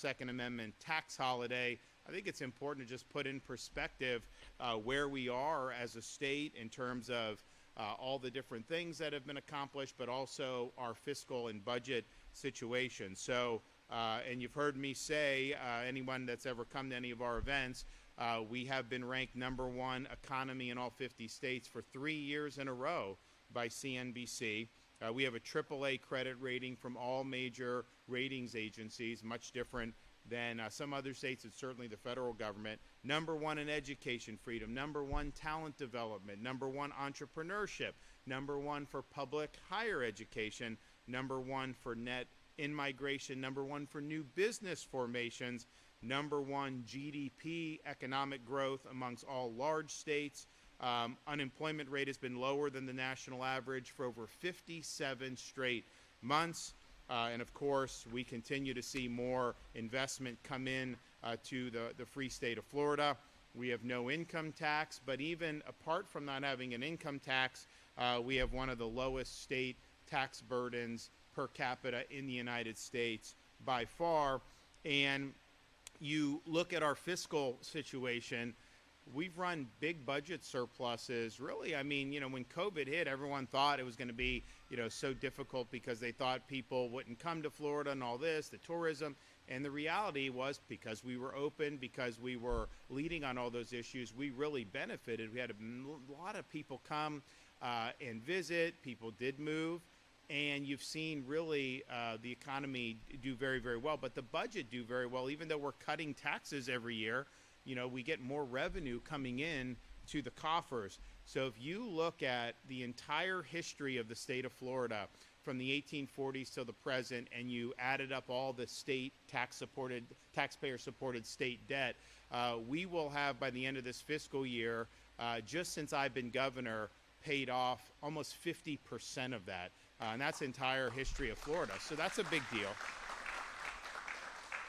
Second Amendment tax holiday, I think it's important to just put in perspective where we are as a state in terms of all the different things that have been accomplished, but also our fiscal and budget situation. So, and you've heard me say, anyone that's ever come to any of our events, we have been ranked #1 economy in all 50 states for 3 years in a row by CNBC. We have a AAA credit rating from all major ratings agencies, much different than some other states and certainly the federal government. #1 in education freedom, #1 talent development, #1 entrepreneurship, #1 for public higher education, #1 for net in-migration, #1 for new business formations, #1 GDP economic growth amongst all large states. Unemployment rate has been lower than the national average for over 57 straight months. And of course, we continue to see more investment come in to the free state of Florida. We have no income tax, but even apart from not having an income tax, we have one of the lowest state tax burdens per capita in the United States by far. And you look at our fiscal situation, we've run big budget surpluses. Really, I mean, when COVID hit, everyone thought it was going to be, so difficult because they thought people wouldn't come to Florida and all this, the tourism. And the reality was because we were open, because we were leading on all those issues, we really benefited. We had a lot of people come and visit. People did move. And you've seen really the economy do very, very well, but the budget do very well, even though we're cutting taxes every year. We get more revenue coming in to the coffers. So if you look at the entire history of the state of Florida from the 1840s till the present, and you added up all the state taxpayer-supported state debt, we will have, by the end of this fiscal year, just since I've been governor, paid off almost 50% of that. And that's the entire history of Florida. So that's a big deal.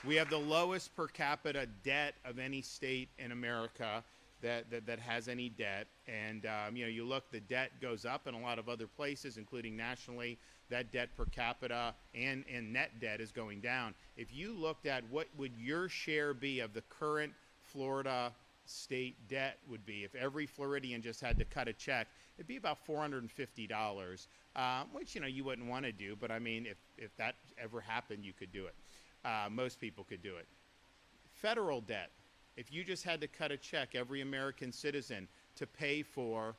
We have the lowest per capita debt of any state in America that has any debt. And, you look, the debt goes up in a lot of other places, including nationally. That debt per capita and net debt is going down. If you looked at what would your share be of the current Florida state debt would be, if every Floridian just had to cut a check, it'd be about $450, which, you wouldn't want to do. But, I mean, if that ever happened, you could do it. Most people could do it. Federal debt, if you just had to cut a check, every American citizen, to pay for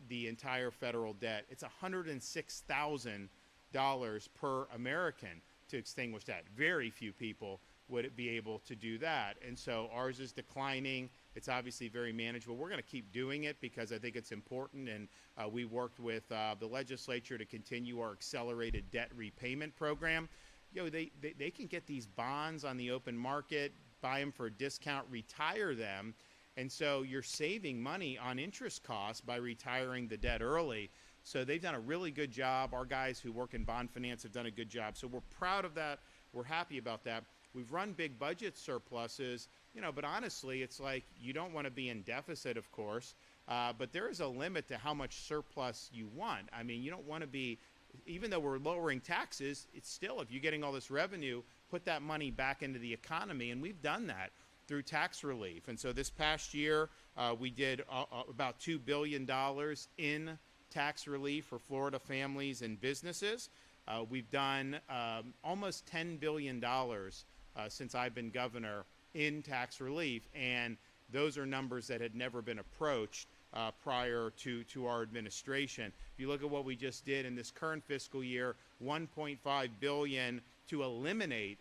the entire federal debt, it's $106,000 per American to extinguish that. Very few people would be able to do that. And so ours is declining. It's obviously very manageable. We're going to keep doing it because I think it's important. And we worked with the legislature to continue our accelerated debt repayment program. They can get these bonds on the open market, buy them for a discount, retire them. And so you're saving money on interest costs by retiring the debt early. So they've done a really good job. Our guys who work in bond finance have done a good job. So we're proud of that. We're happy about that. We've run big budget surpluses, but honestly, it's like you don't want to be in deficit, of course, but there is a limit to how much surplus you want. I mean, you don't want to be, even though we're lowering taxes, it's still, if you're getting all this revenue, put that money back into the economy. And we've done that through tax relief. And so this past year, we did about $2 billion in tax relief for Florida families and businesses. We've done almost $10 billion since I've been governor in tax relief. And those are numbers that had never been approached prior to our administration. If you look at what we just did in this current fiscal year, $1.5 billion to eliminate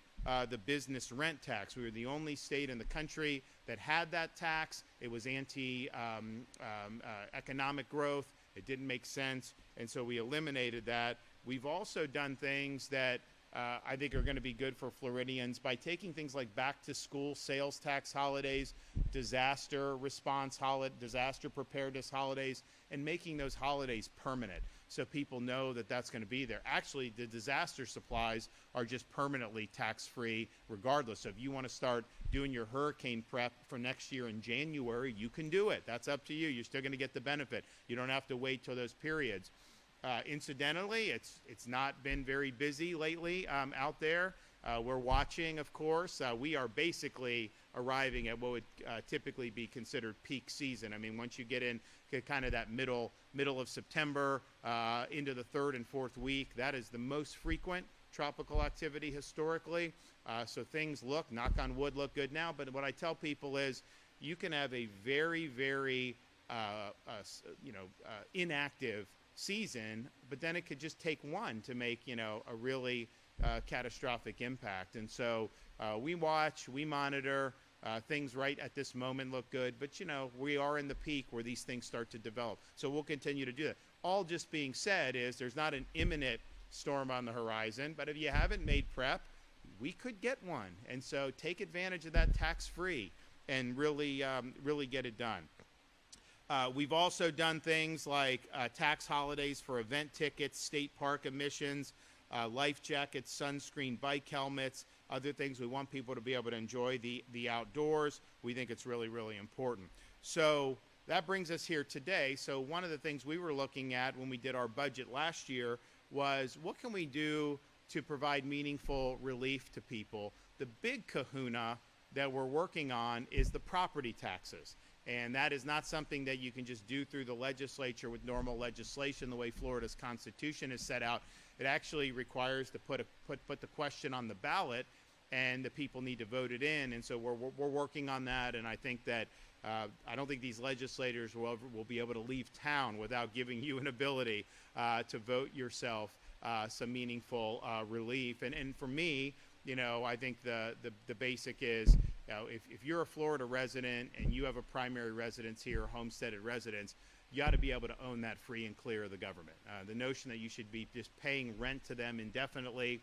the business rent tax. We were the only state in the country that had that tax. It was anti-economic growth. It didn't make sense, and so we eliminated that. We've also done things that I think are going to be good for Floridians by taking things like back-to-school sales tax holidays, disaster response disaster preparedness holidays, and making those holidays permanent so people know that that's going to be there. Actually, the disaster supplies are just permanently tax-free regardless. So if you want to start doing your hurricane prep for next year in January, you can do it. That's up to you. You're still going to get the benefit. You don't have to wait till those periods. Incidentally, it's not been very busy lately out there. We're watching, of course. We are basically arriving at what would typically be considered peak season. I mean, once you get in kind of that middle of September into the third and fourth week, that is the most frequent tropical activity historically. So things look, knock on wood, look good now. But what I tell people is you can have a very, very inactive season, but then it could just take one to make, a really catastrophic impact. And so we watch, we monitor. Things right at this moment look good, but we are in the peak where these things start to develop. So we'll continue to do that. All just being said is there's not an imminent storm on the horizon, but if you haven't made prep, we could get one. And so take advantage of that tax-free and really get it done. We've also done things like tax holidays for event tickets, state park admissions, life jackets, sunscreen, bike helmets, other things. We want people to be able to enjoy the outdoors. We think it's really, really important. So that brings us here today. So one of the things we were looking at when we did our budget last year was what can we do to provide meaningful relief to people? The big kahuna that we're working on is the property taxes. And that is not something that you can just do through the legislature with normal legislation, the way Florida's Constitution is set out. It actually requires to put the question on the ballot, and the people need to vote it in. And so we're working on that. And I think that I don't think these legislators will be able to leave town without giving you an ability to vote yourself some meaningful relief. And for me, I think the basic is, if you're a Florida resident and you have a primary residence here, a homesteaded residence, you ought to be able to own that free and clear of the government. The notion that you should be just paying rent to them indefinitely.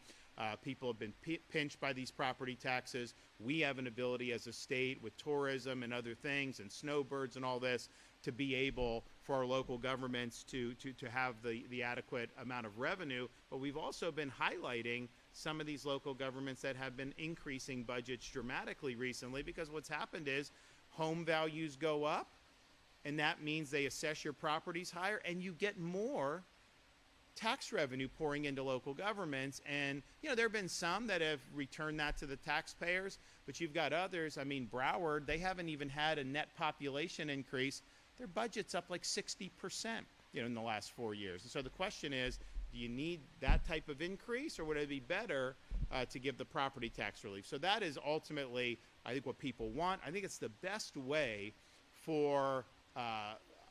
People have been pinched by these property taxes. We have an ability as a state with tourism and other things and snowbirds and all this to be able for our local governments to have the adequate amount of revenue. But we've also been highlighting some of these local governments that have been increasing budgets dramatically recently, because what's happened is home values go up, and that means they assess your properties higher, and you get more tax revenue pouring into local governments. And there have been some that have returned that to the taxpayers, but you've got others. I mean, Broward, they haven't even had a net population increase. Their budget's up like 60% in the last 4 years. And so the question is, do you need that type of increase, or would it be better to give the property tax relief? So that is ultimately, I think, what people want. I think it's the best way for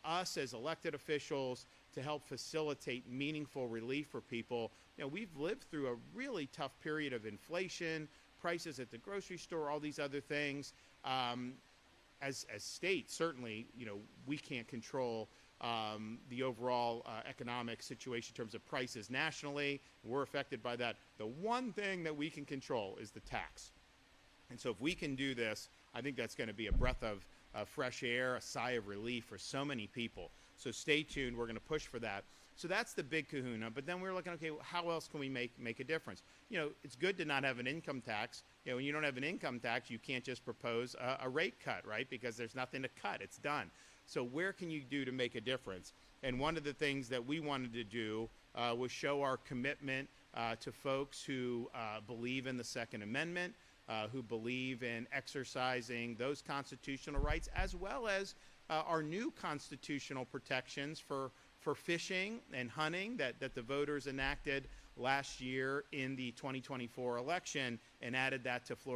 us as elected officials to help facilitate meaningful relief for people. We've lived through a really tough period of inflation, prices at the grocery store, all these other things. As states, certainly, we can't control the overall economic situation in terms of prices nationally. We're affected by that. The one thing that we can control is the tax. And so if we can do this, I think that's going to be a breath of fresh air, a sigh of relief for so many people. So stay tuned. We're going to push for that. So that's the big kahuna. But then we're looking, okay, how else can we make a difference? It's good to not have an income tax. When you don't have an income tax, you can't just propose a rate cut, right? Because there's nothing to cut. It's done. So where can you do to make a difference? And one of the things that we wanted to do was show our commitment to folks who believe in the Second Amendment, who believe in exercising those constitutional rights, as well as our new constitutional protections for fishing and hunting that the voters enacted last year in the 2024 election and added that to Florida